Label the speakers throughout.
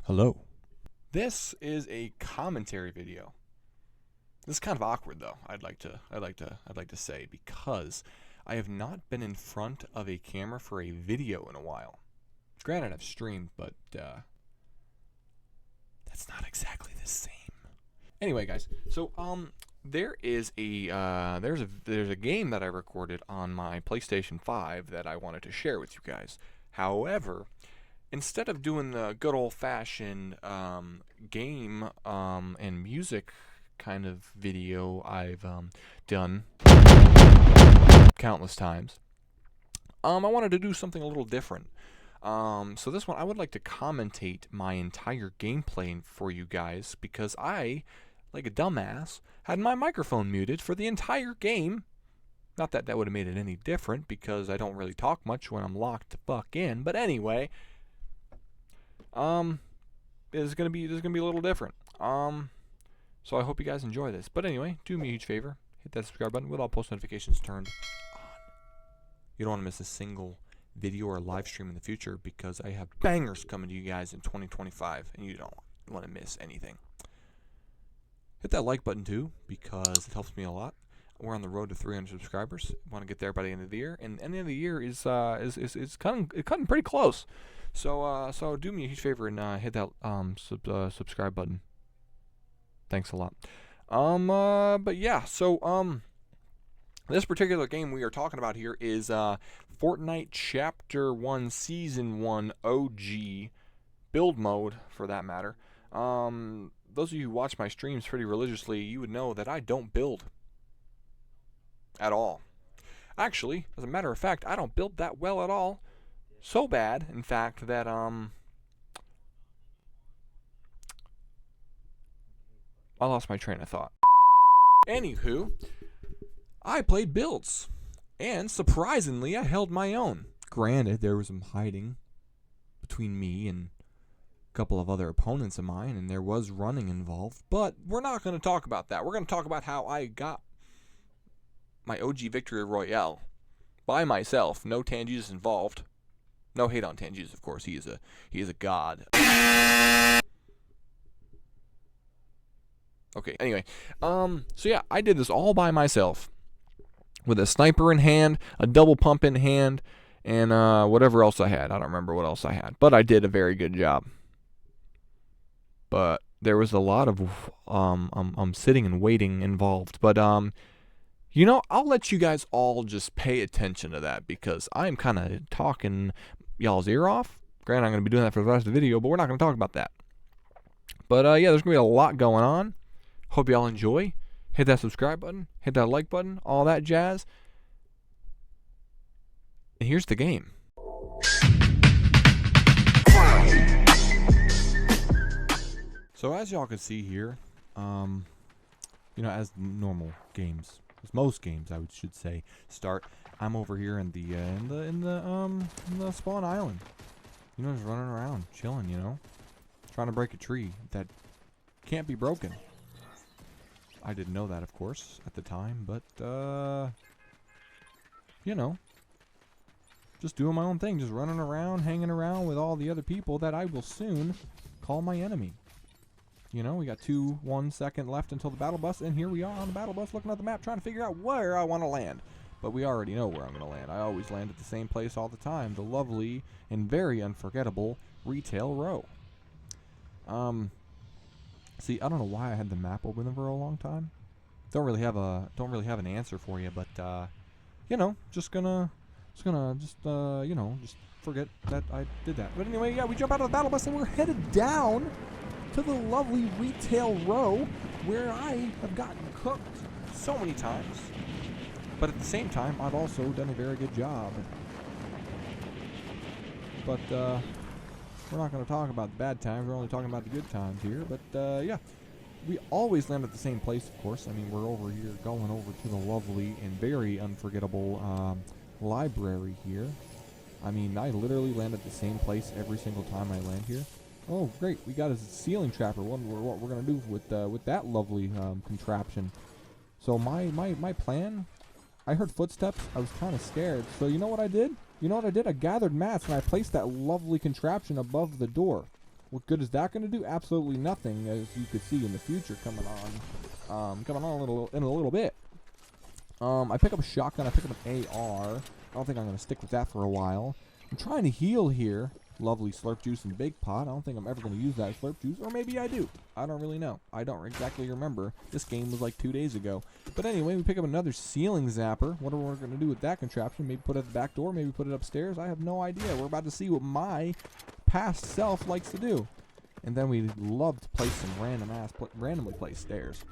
Speaker 1: Hello. This is a commentary video. This is kind of awkward though. I'd like to say, because I have not been in front of a camera for a video in a while. Granted, I've streamed, but that's not exactly the same. Anyway, guys, so there's a game that I recorded on my PlayStation 5 that I wanted to share with you guys. However, instead of doing the good old-fashioned game and music kind of video I've done countless times, I wanted to do something a little different. So this one, I would like to commentate my entire gameplay for you guys, because I, like a dumbass, had my microphone muted for the entire game. Not that that would have made it any different, because I don't really talk much when I'm locked the fuck in. But anyway, this is gonna be a little different. So I hope you guys enjoy this. But anyway, do me a huge favor, hit that subscribe button with all post notifications turned on. You don't want to miss a single video or live stream in the future, because I have bangers coming to you guys in 2025, and you don't want to miss anything. Hit that like button too, because it helps me a lot. We're on the road to 300 subscribers. Want to get there by the end of the year, and the end of the year is cutting pretty close. So do me a huge favor and hit that subscribe button. Thanks a lot. But yeah, so this particular game we are talking about here is Fortnite Chapter 1 Season 1 OG build mode, for that matter. Those of you who watch my streams pretty religiously, you would know that I don't build at all. Actually, as a matter of fact, I don't build that well at all. So bad, in fact, that I lost my train of thought. Anywho, I played builds, and surprisingly, I held my own. Granted, there was some hiding between me and a couple of other opponents of mine, and there was running involved, but we're not going to talk about that. We're going to talk about how I got my OG Victory Royale by myself. No Tangesus involved. No hate on Tangesus, of course. He is a god. Okay, anyway. So yeah, I did this all by myself, with a sniper in hand, a double pump in hand, and whatever else I had. I don't remember what else I had, but I did a very good job. But there was a lot of sitting and waiting involved. But you know, I'll let you guys all just pay attention to that, because I'm kind of talking y'all's ear off. Granted, I'm going to be doing that for the rest of the video, but we're not going to talk about that. But yeah, there's going to be a lot going on. Hope y'all enjoy. Hit that subscribe button, hit that like button, all that jazz. And here's the game. So as y'all can see here, you know, as normal games, as most games I should say start, I'm over here in the spawn island. You know, just running around, chilling, you know, trying to break a tree that can't be broken. I didn't know that, of course, at the time, but you know, just doing my own thing, just running around, hanging around with all the other people that I will soon call my enemy. You know, we got 1 second left until the battle bus, and here we are on the battle bus looking at the map, trying to figure out where I want to land. But we already know where I'm going to land. I always land at the same place all the time, the lovely and very unforgettable Retail Row. See, I don't know why I had the map open for a long time. Don't really have an answer for you, but you know, just gonna you know, just forget that I did that. But anyway, yeah, we jump out of the battle bus and we're headed down to the lovely Retail Row, where I have gotten cooked so many times. But at the same time, I've also done a very good job. But we're not going to talk about the bad times. We're only talking about the good times here. But yeah, we always land at the same place, of course. I mean, we're over here going over to the lovely and very unforgettable library here. I mean, I literally land at the same place every single time I land here. Oh, great! We got a ceiling trapper. Wonder what we're gonna do with that lovely contraption. So my plan. I heard footsteps. I was kind of scared. So you know what I did? I gathered mats and I placed that lovely contraption above the door. What good is that going to do? Absolutely nothing, as you could see in the future coming on in a little bit. I pick up a shotgun. I pick up an AR. I don't think I'm going to stick with that for a while. I'm trying to heal here. Lovely slurp juice and big pot. I don't think I'm ever going to use that slurp juice, or maybe I do. I don't really know. I don't exactly remember. This game was like 2 days ago. But anyway, we pick up another ceiling zapper. What are we going to do with that contraption? Maybe put it at the back door, maybe put it upstairs. I have no idea. We're about to see what my past self likes to do. And then we love to place some randomly placed stairs.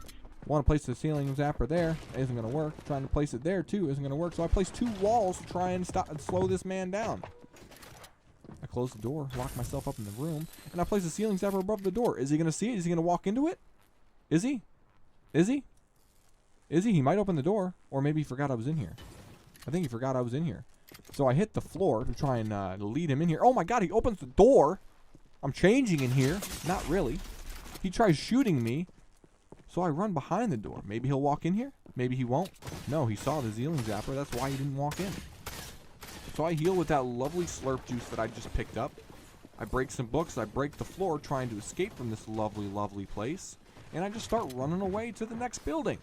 Speaker 1: Want to place the ceiling zapper there, isn't going to work. Trying to place it there too isn't going to work. So I place 2 walls to try and slow this man down. I close the door, lock myself up in the room, and I place the ceiling zapper above the door. Is he going to see it? Is he going to walk into it? Is he? Is he? Is he? He might open the door, or maybe he forgot I was in here. I think he forgot I was in here. So I hit the floor to try and lead him in here. Oh my god, he opens the door. I'm changing in here. Not really. He tries shooting me. So I run behind the door. Maybe he'll walk in here. Maybe he won't. No, he saw the ceiling zapper. That's why he didn't walk in. So I heal with that lovely slurp juice that I just picked up. I break some books. I break the floor trying to escape from this lovely, lovely place. And I just start running away to the next building.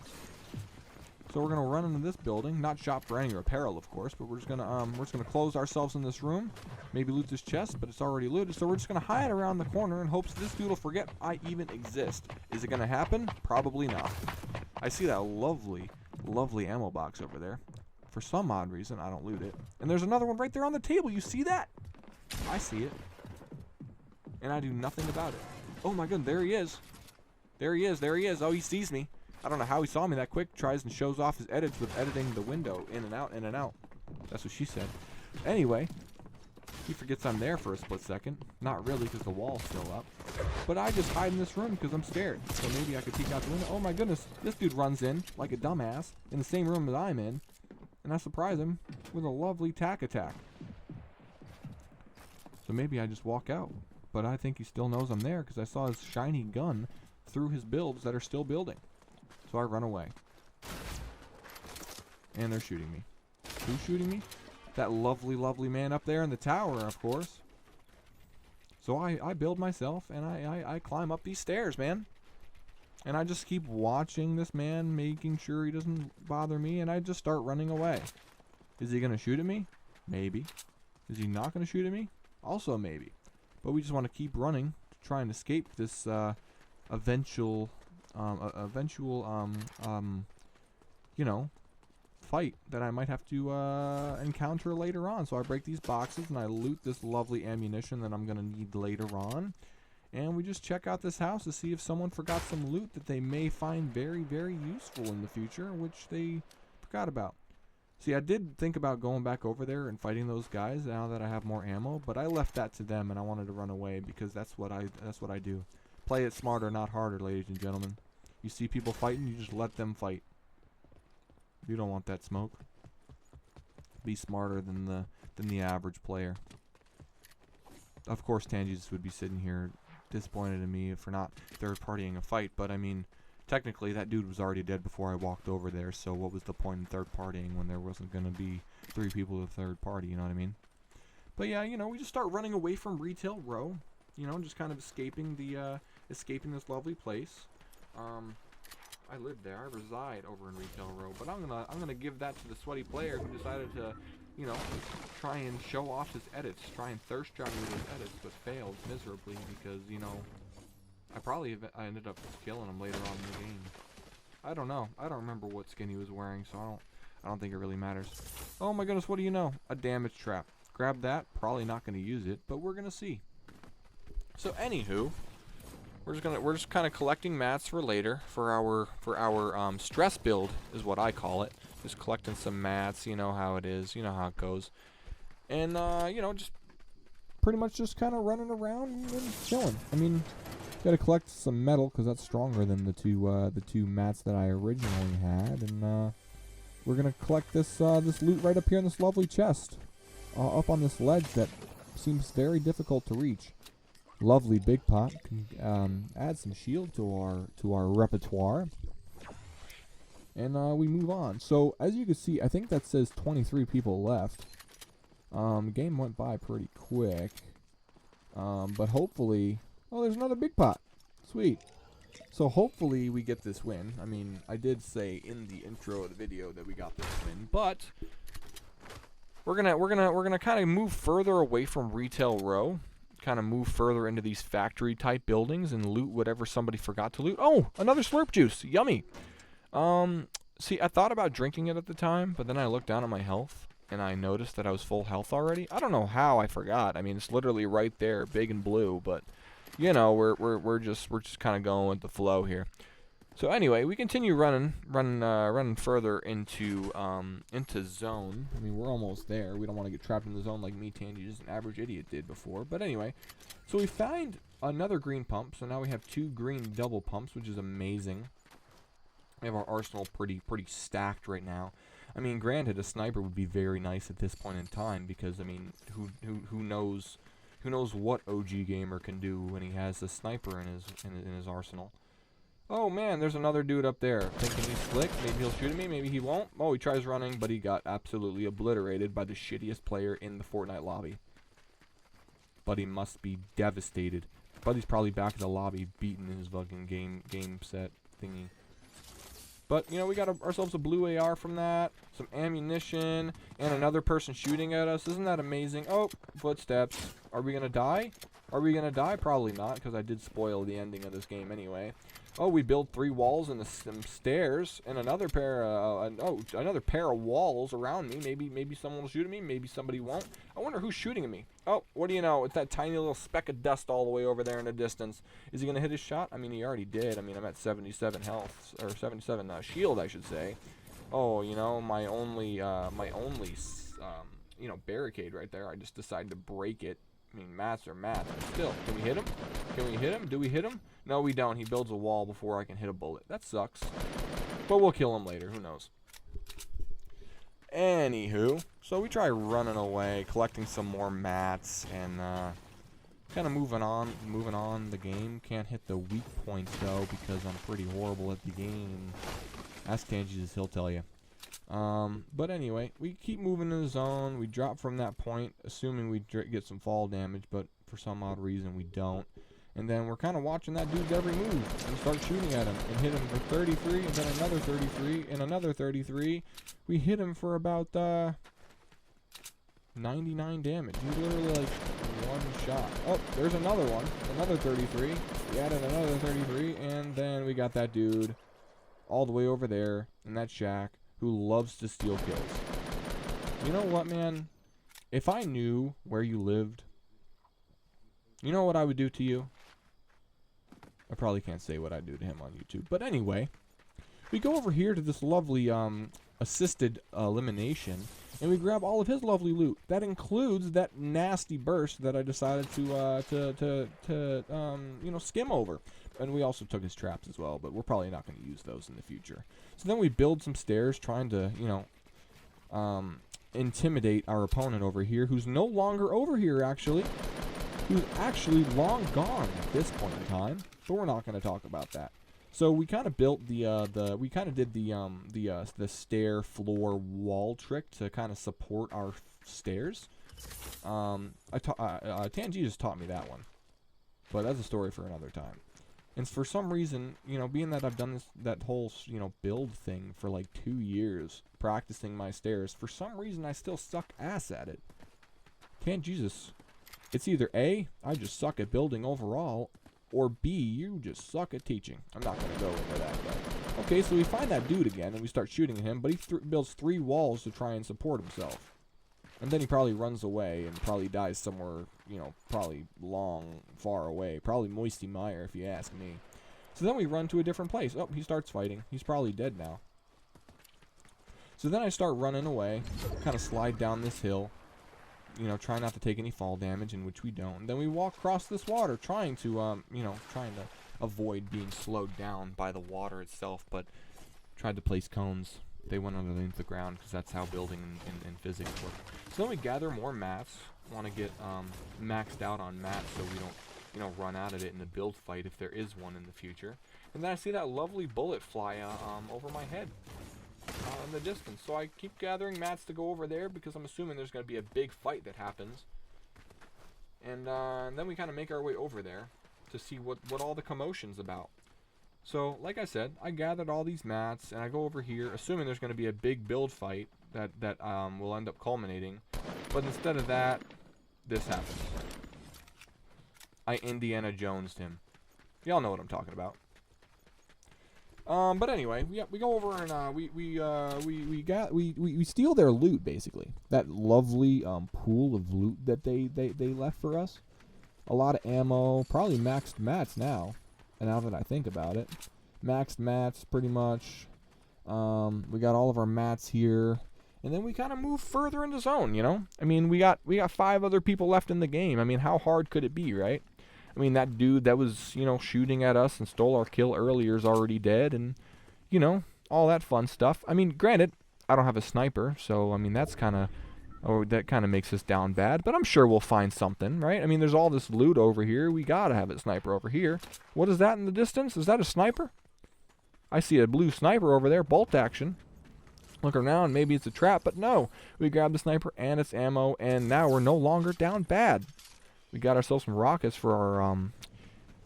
Speaker 1: So we're going to run into this building. Not shop for any apparel, of course, but we're just going to close ourselves in this room. Maybe loot this chest, but it's already looted. So we're just going to hide around the corner in hopes this dude will forget I even exist. Is it going to happen? Probably not. I see that lovely, lovely ammo box over there. For some odd reason, I don't loot it. And there's another one right there on the table. You see that? I see it. And I do nothing about it. Oh my goodness, there he is. There he is, there he is. Oh, he sees me. I don't know how he saw me that quick. Tries and shows off his edits with editing the window in and out, in and out. That's what she said. Anyway, he forgets I'm there for a split second. Not really, because the wall's still up. But I just hide in this room because I'm scared. So maybe I could peek out the window. Oh my goodness, this dude runs in like a dumbass in the same room that I'm in. And I surprise him with a lovely tack attack. So maybe I just walk out. But I think he still knows I'm there because I saw his shiny gun through his builds that are still building. So I run away. And they're shooting me. Who's shooting me? That lovely, lovely man up there in the tower, of course. So I build myself and I climb up these stairs, man. And I just keep watching this man, making sure he doesn't bother me, and I just start running away. Is he going to shoot at me? Maybe. Is he not going to shoot at me? Also maybe. But we just want to keep running to try and escape this eventual you know, fight that I might have to encounter later on. So I break these boxes and I loot this lovely ammunition that I'm going to need later on. And we just check out this house to see if someone forgot some loot that they may find very, very useful in the future, which they forgot about. See, I did think about going back over there and fighting those guys now that I have more ammo, but I left that to them and I wanted to run away because that's what I do. Play it smarter, not harder, ladies and gentlemen. You see people fighting, you just let them fight. You don't want that smoke. Be smarter than the average player. Of course, Tangies would be sitting here disappointed in me for not third-partying a fight, but I mean, technically that dude was already dead before I walked over there, so what was the point in third-partying when there wasn't going to be 3 people to third party, you know what I mean? But yeah, you know, we just start running away from Retail Row, you know, just kind of escaping escaping this lovely place. I live there, I reside over in Retail Row, but I'm gonna give that to the sweaty player who decided to, you know, try and show off his edits, try and thirst trap me with his edits, but failed miserably because, you know, I ended up killing him later on in the game. I don't know. I don't remember what skin he was wearing, so I don't think it really matters. Oh my goodness, what do you know? A damage trap. Grab that. Probably not going to use it, but we're going to see. So anywho, we're just kind of collecting mats for later for our stress build is what I call it. Just collecting some mats, you know how it is, you know how it goes. And you know, just pretty much just kind of running around and chilling. I mean, got to collect some metal because that's stronger than the two mats that I originally had, and we're gonna collect this loot right up here in this lovely chest, up on this ledge that seems very difficult to reach. Lovely big pot. Can add some shield to our repertoire, and we move on. So as you can see, I think that says 23 people left. The game went by pretty quick, but hopefully Oh, there's another big pot. Sweet. So hopefully we get this win. I mean, I did say in the intro of the video that we got this win, but we're gonna kind of move further away from Retail Row, kind of move further into these factory type buildings and loot whatever somebody forgot to loot. Oh, another slurp juice. Yummy. See, I thought about drinking it at the time, but then I looked down at my health and I noticed that I was full health already. I don't know how I forgot. I mean, it's literally right there, big and blue, but you know, we're just kind of going with the flow here. So anyway, we continue running further into zone. I mean, we're almost there. We don't want to get trapped in the zone like me, Tangy, just an average idiot did before. But anyway, so we find another green pump. So now we have 2 green double pumps, which is amazing. We have our arsenal pretty stacked right now. I mean, granted, a sniper would be very nice at this point in time because I mean, who knows what OG gamer can do when he has a sniper in his arsenal. Oh man, there's another dude up there thinking he's slick. Maybe he'll shoot at me, maybe he won't. Oh, he tries running, but he got absolutely obliterated by the shittiest player in the Fortnite lobby. Buddy must be devastated. Buddy's probably back in the lobby beating his fucking game set thingy. But, you know, we got ourselves a blue AR from that, some ammunition, and another person shooting at us. Isn't that amazing? Oh, footsteps. Are we going to die? Are we going to die? Probably not, because I did spoil the ending of this game anyway. Oh, we build 3 walls and some stairs, and another pair of walls around me. Maybe someone will shoot at me. Maybe somebody won't. I wonder who's shooting at me. Oh, what do you know? It's that tiny little speck of dust all the way over there in the distance. Is he gonna hit his shot? I mean, he already did. I mean, I'm at 77 health, or 77 shield, I should say. Oh, you know, my only barricade right there. I just decided to break it. I mean, mats are mats, but still. Can we hit him? Can we hit him? Do we hit him? No, we don't. He builds a wall before I can hit a bullet. That sucks. But we'll kill him later. Who knows? Anywho, so we try running away, collecting some more mats, and kind of moving on the game. Can't hit the weak points, though, because I'm pretty horrible at the game. Ask Tangies, he'll tell you. But anyway, we keep moving in the zone. We drop from that point, assuming we get some fall damage, but for some odd reason we don't. And then we're kind of watching that dude's every move and start shooting at him and hit him for 33, and then another 33, and another 33. We hit him for about 99 damage. He literally like one shot. Oh, there's another one, another 33. We added another 33, and then we got that dude all the way over there in that shack who loves to steal kills. You know what, man? If I knew where you lived, you know what I would do to you? I probably can't say what I'd do to him on YouTube. But anyway, we go over here to this lovely assisted elimination, and we grab all of his lovely loot. That includes that nasty burst that I decided to skim over. And we also took his traps as well, but we're probably not going to use those in the future. So then we build some stairs, trying to, intimidate our opponent over here, who's no longer over here, actually. Who's actually long gone at this point in time, but we're not going to talk about that. So we kind of built the stair floor wall trick to kind of support our stairs. Tangi just taught me that one, but that's a story for another time. And for some reason, being that I've done that whole, build thing for like 2 years, practicing my stairs, for some reason I still suck ass at it. Jesus. It's either A, I just suck at building overall, or B, you just suck at teaching. I'm not going to go into that, but... Okay, so we find that dude again, and we start shooting at him, but he builds 3 walls to try and support himself. And then he probably runs away and probably dies somewhere, probably far away. Probably Moisty Mire, if you ask me. So then we run to a different place. Oh, he starts fighting. He's probably dead now. So then I start running away, kind of slide down this hill. Try not to take any fall damage, in which we don't. And then we walk across this water, trying to avoid being slowed down by the water itself, but tried to place cones. They went underneath the ground, because that's how building and physics work. So then we gather more mats. Want to get maxed out on mats so we don't, run out of it in the build fight if there is one in the future. And then I see that lovely bullet fly over my head. In the distance, so I keep gathering mats to go over there because I'm assuming there's going to be a big fight that happens, and then we kind of make our way over there. to see what all the commotion's about. So, like I said, I gathered all these mats, and I go over here, assuming there's going to be a big build fight that will end up culminating. But instead of that, this happens. I Indiana Jones'd him. Y'all know what I'm talking about. But anyway, we go over and we steal their loot, basically. That lovely pool of loot that they left for us. A lot of ammo, probably maxed mats now. And now that I think about it, maxed mats pretty much. We got all of our mats here, and then we kind of move further into zone. You know, I mean, we got 5 other people left in the game. I mean, how hard could it be, right? I mean, that dude that was, you know, shooting at us and stole our kill earlier is already dead, and, you know, all that fun stuff. I mean, granted, I don't have a sniper, so, I mean, that kind of makes us down bad, but I'm sure we'll find something, right? I mean, there's all this loot over here. We gotta have a sniper over here. What is that in the distance? Is that a sniper? I see a blue sniper over there, bolt action. Look around, maybe it's a trap, but no. We grabbed the sniper and its ammo, and now we're no longer down bad. We got ourselves some rockets for our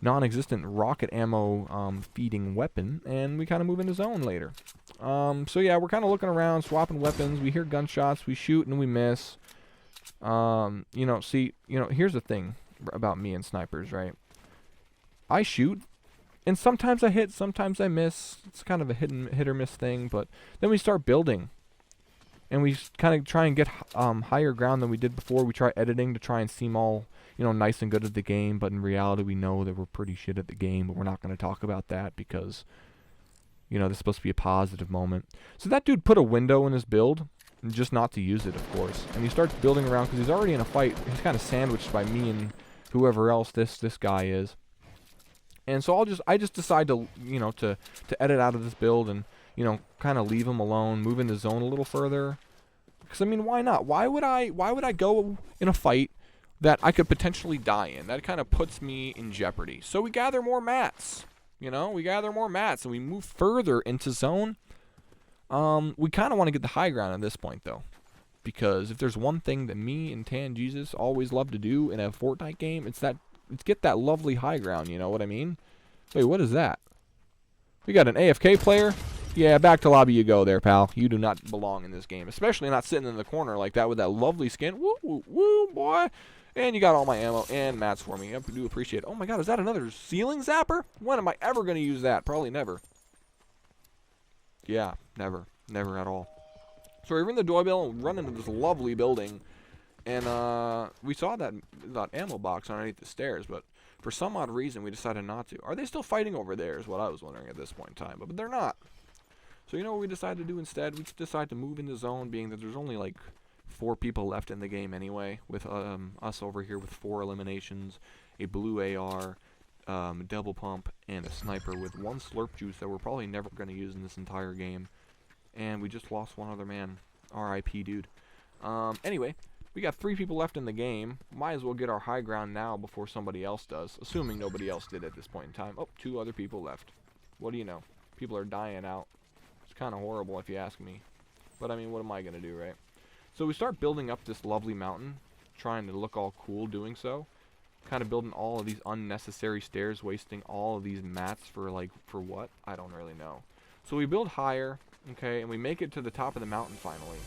Speaker 1: non-existent rocket ammo feeding weapon, and we kind of move into zone later. So yeah, we're kind of looking around, swapping weapons. We hear gunshots, we shoot and we miss. You know, here's the thing about me and snipers, right? I shoot, and sometimes I hit, sometimes I miss. It's kind of a hit or miss thing, but then we start building. And we kind of try and get higher ground than we did before. We try editing to try and seem all, you know, nice and good at the game, but in reality we know that we're pretty shit at the game, but we're not going to talk about that because, you know, this is supposed to be a positive moment. So that dude put a window in his build, and just not to use it, of course. And he starts building around because he's already in a fight. He's kind of sandwiched by me and whoever else this guy is. And so I just decide to, you know, to edit out of this build and, you know, kind of leave him alone, move into zone a little further. Because, I mean, why not? Why would I go in a fight that I could potentially die in? That kind of puts me in jeopardy. So we gather more mats. You know, we gather more mats and we move further into zone. We kind of want to get the high ground at this point, though. Because if there's one thing that me and Tan Jesus always love to do in a Fortnite game, it's get that lovely high ground, you know what I mean? Wait, what is that? We got an AFK player? Yeah, back to lobby you go there, pal. You do not belong in this game. Especially not sitting in the corner like that with that lovely skin. Woo, woo, woo, boy. And you got all my ammo and mats for me. I do appreciate it. Oh my god, is that another ceiling zapper? When am I ever going to use that? Probably never. Yeah, never. Never at all. So we're in the doorbell and run into this lovely building. And we saw that ammo box underneath the stairs, but for some odd reason we decided not to. Are they still fighting over there is what I was wondering at this point in time, but they're not. So you know what we decided to do instead? We decided to move into zone, being that there's only like 4 people left in the game anyway, with us over here with 4 eliminations, a blue AR, double pump, and a sniper with 1 slurp juice that we're probably never going to use in this entire game. And we just lost 1 other man. R.I.P. dude. Anyway, we got 3 people left in the game. Might as well get our high ground now before somebody else does, assuming nobody else did at this point in time. Oh, 2 other people left. What do you know? People are dying out. It's kind of horrible if you ask me. But I mean, what am I going to do, right? So we start building up this lovely mountain, trying to look all cool doing so. Kind of building all of these unnecessary stairs, wasting all of these mats for what? I don't really know. So we build higher, okay, and we make it to the top of the mountain finally.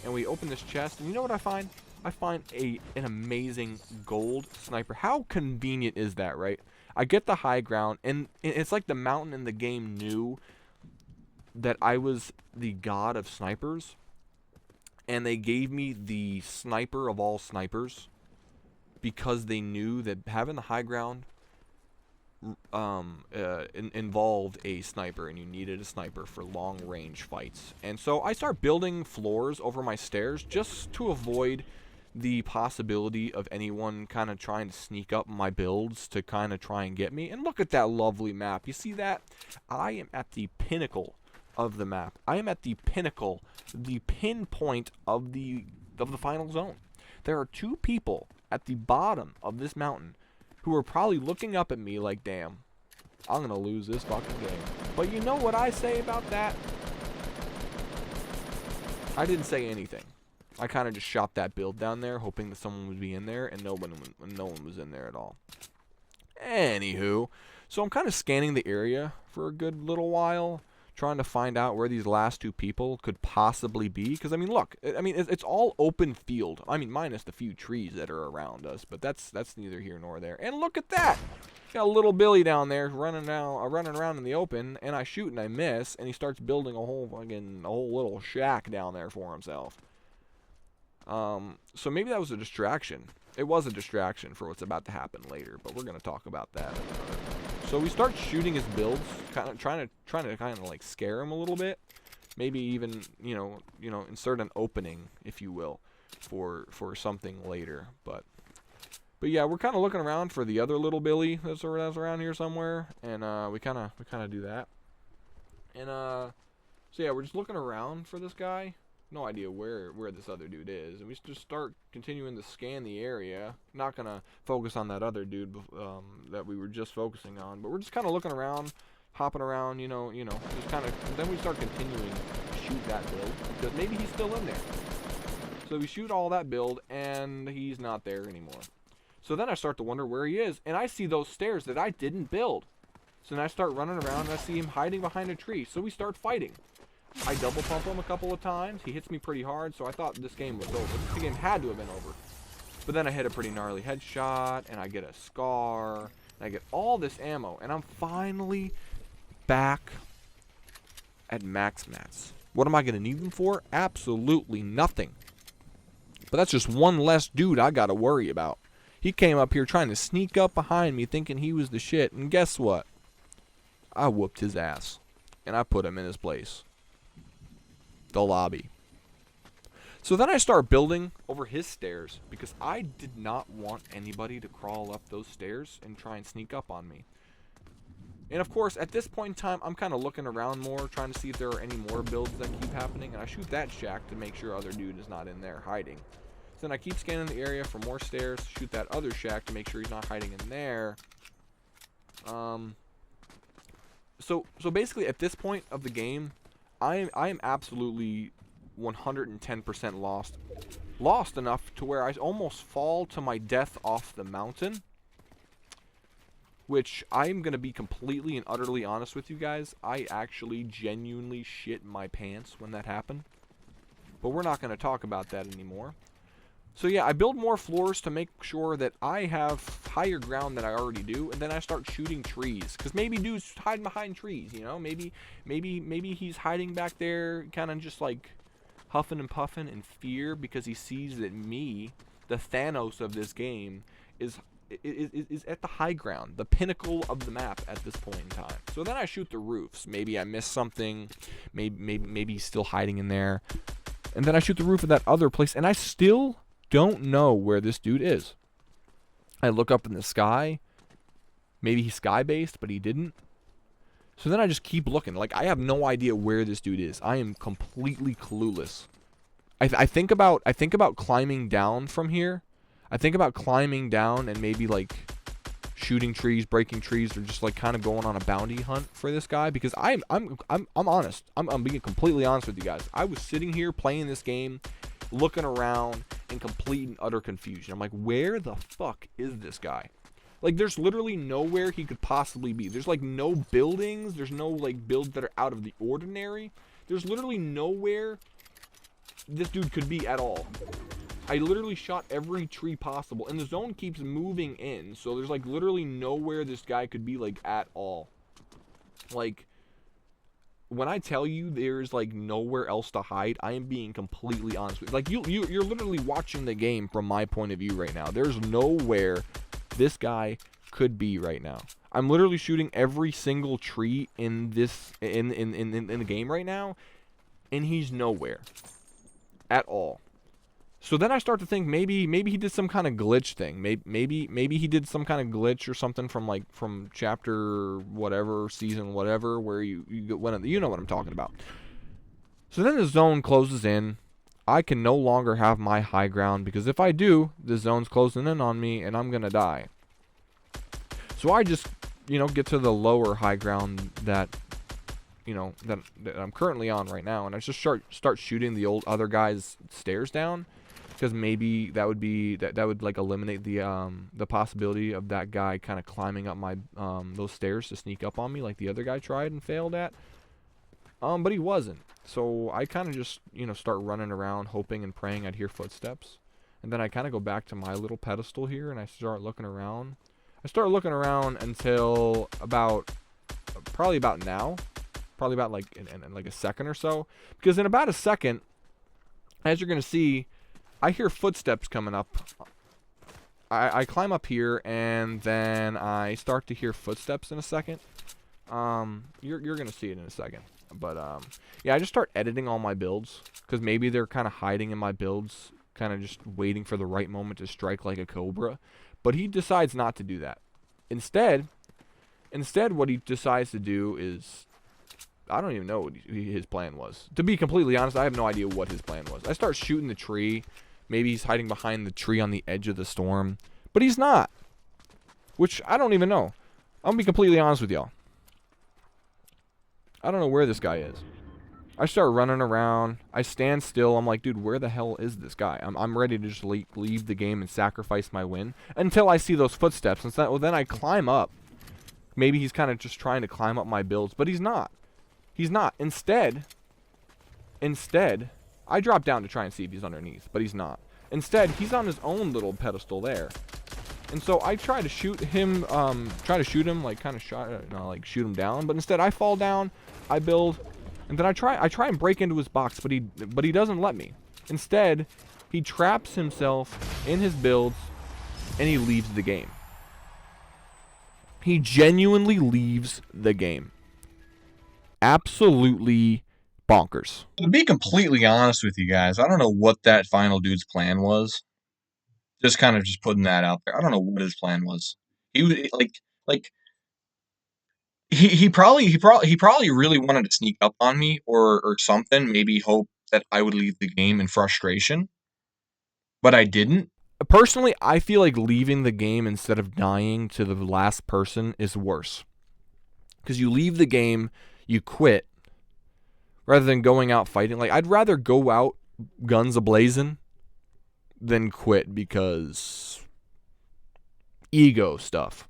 Speaker 1: And we open this chest, and you know what I find? I find an amazing gold sniper. How convenient is that, right? I get the high ground, and it's like the mountain in the game knew that I was the god of snipers, and they gave me the sniper of all snipers because they knew that having the high ground involved a sniper, and you needed a sniper for long range fights. And so I start building floors over my stairs just to avoid the possibility of anyone kind of trying to sneak up my builds to kind of try and get me. And look at that lovely map. You see that? I am at the pinnacle of the map. I am at the pinnacle, the pinpoint of the final zone. There are 2 people at the bottom of this mountain who are probably looking up at me like, damn, I'm gonna lose this fucking game. But you know what I say about that? I didn't say anything. I kind of just shot that build down there, hoping that someone would be in there, and no one was in there at all. Anywho, so I'm kind of scanning the area for a good little while, trying to find out where these last two people could possibly be. Because, I mean, look, it's all open field. I mean, minus the few trees that are around us, but that's neither here nor there. And look at that! Got a little Billy down there running around in the open, and I shoot and I miss, and he starts building a whole little shack down there for himself. So maybe that was a distraction. It was a distraction for what's about to happen later, but we're gonna talk about that. So we start shooting his builds, kind of trying to kind of like scare him a little bit. Maybe even you know insert an opening, if you will, for something later. But yeah, we're kind of looking around for the other little Billy that's around here somewhere, and we kind of do that. And so yeah, we're just looking around for this guy. No idea where this other dude is, and we just start continuing to scan the area. Not gonna focus on that other dude that we were just focusing on, but we're just kind of looking around, hopping around, you know, just kind of. Then we start continuing to shoot that build because maybe he's still in there. So we shoot all that build, and he's not there anymore. So then I start to wonder where he is, and I see those stairs that I didn't build. So then I start running around, and I see him hiding behind a tree. So we start fighting. I double pump him a couple of times. He hits me pretty hard, so I thought this game was over. This game had to have been over. But then I hit a pretty gnarly headshot, and I get a scar, and I get all this ammo, and I'm finally back at max mats. What am I going to need them for? Absolutely nothing. But that's just one less dude I got to worry about. He came up here trying to sneak up behind me thinking he was the shit, and guess what? I whooped his ass, and I put him in his place. The lobby. So then I start building over his stairs because I did not want anybody to crawl up those stairs and try and sneak up on me. And of course, at this point in time, I'm kind of looking around more, trying to see if there are any more builds that keep happening, and I shoot that shack to make sure other dude is not in there hiding. So then I keep scanning the area for more stairs, shoot that other shack to make sure he's not hiding in there. So basically at this point of the game, I am absolutely 110% lost. Lost enough to where I almost fall to my death off the mountain. Which I'm going to be completely and utterly honest with you guys. I actually genuinely shit my pants when that happened. But we're not going to talk about that anymore. So yeah, I build more floors to make sure that I have higher ground than I already do, and then I start shooting trees. Because maybe dude's hiding behind trees, you know? Maybe he's hiding back there, kind of just like huffing and puffing in fear because he sees that me, the Thanos of this game, is at the high ground, the pinnacle of the map at this point in time. So then I shoot the roofs. Maybe I missed something. Maybe he's still hiding in there. And then I shoot the roof of that other place, and I still don't know where this dude is. I look up in the sky. Maybe he's sky-based, but he didn't. So then I just keep looking. Like, I have no idea where this dude is. I am completely clueless. I think about climbing down from here. I think about climbing down and maybe like shooting trees, breaking trees, or just like kind of going on a bounty hunt for this guy, because I'm honest. I'm being completely honest with you guys. I was sitting here playing this game, looking around in complete and utter confusion. I'm like, where the fuck is this guy? Like, there's literally nowhere he could possibly be. There's like no buildings. There's no like builds that are out of the ordinary. There's literally nowhere this dude could be at all. I literally shot every tree possible, and the zone keeps moving in, so there's like literally nowhere this guy could be like at all. Like, when I tell you there's like nowhere else to hide, I am being completely honest with you. Like, you're literally watching the game from my point of view right now. There's nowhere this guy could be right now. I'm literally shooting every single tree in this in the game right now, and he's nowhere at all. So then I start to think maybe he did some kind of glitch thing. Maybe he did some kind of glitch or something from chapter whatever, season whatever, where you know what I'm talking about. So then the zone closes in. I can no longer have my high ground, because if I do, the zone's closing in on me and I'm gonna die. So I just get to the lower high ground that I'm currently on right now, and I just start shooting the other guy's stairs down. because maybe that would like eliminate the possibility of that guy kind of climbing up my those stairs to sneak up on me like the other guy tried and failed at. But he wasn't. So I kind of just, start running around hoping and praying I'd hear footsteps. And then I kind of go back to my little pedestal here and I start looking around. I start looking around until probably about now. Probably about like in like a second or so. Because in about a second, as you're going to see, I hear footsteps coming up. I climb up here and then I start to hear footsteps in a second. You're going to see it in a second. But, yeah, I just start editing all my builds. Because maybe they're kind of hiding in my builds. Kind of just waiting for the right moment to strike like a cobra. But he decides not to do that. Instead, what he decides to do is... I don't even know what his plan was. To be completely honest, I have no idea what his plan was. I start shooting the tree. Maybe he's hiding behind the tree on the edge of the storm. But he's not. Which I don't even know. I'm going to be completely honest with y'all. I don't know where this guy is. I start running around. I stand still. I'm like, dude, where the hell is this guy? I'm ready to just leave the game and sacrifice my win. Until I see those footsteps. And so, well, then I climb up. Maybe he's kind of just trying to climb up my builds. But he's not. He's not. Instead, I drop down to try and see if he's underneath, but he's not. Instead, he's on his own little pedestal there. And so I try to shoot him, like kind of shoot him down, but instead I fall down, I build, and then I try and break into his box, but he doesn't let me. Instead, he traps himself in his builds and he leaves the game. He genuinely leaves the game. Absolutely bonkers.
Speaker 2: To be completely honest with you guys, I don't know what that final dude's plan was. Just kind of just putting that out there. I don't know what his plan was. He was like he probably really wanted to sneak up on me or something. Maybe hope that I would leave the game in frustration, but I didn't.
Speaker 1: Personally, I feel like leaving the game instead of dying to the last person is worse. Because you leave the game, you quit, rather than going out fighting. Like, I'd rather go out guns a-blazing than quit because ego stuff.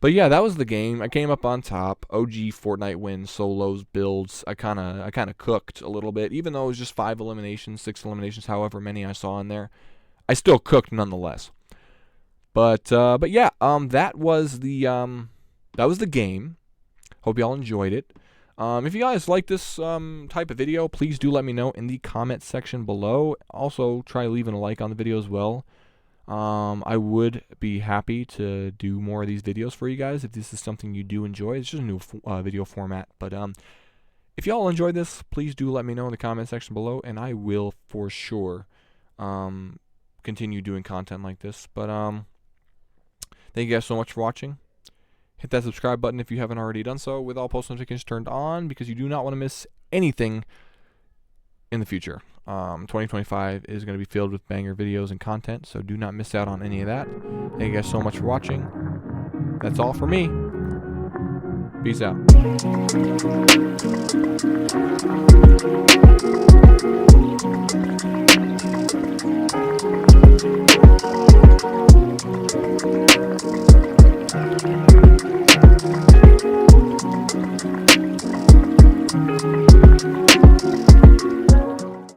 Speaker 1: But yeah, that was the game. I came up on top. OG Fortnite wins, solos, builds. I kind of cooked a little bit, even though it was just 5 eliminations, 6 eliminations, however many I saw in there. I still cooked nonetheless. But yeah, that was the game. Hope y'all enjoyed it. If you guys like this type of video, please do let me know in the comment section below. Also, try leaving a like on the video as well. I would be happy to do more of these videos for you guys if this is something you do enjoy. It's just a new video format. But if y'all enjoyed this, please do let me know in the comment section below, and I will for sure continue doing content like this. But thank you guys so much for watching. Hit that subscribe button if you haven't already done so, with all post notifications turned on, because you do not want to miss anything in the future. 2025 is going to be filled with banger videos and content, so do not miss out on any of that. Thank you guys so much for watching. That's all for me. Peace out.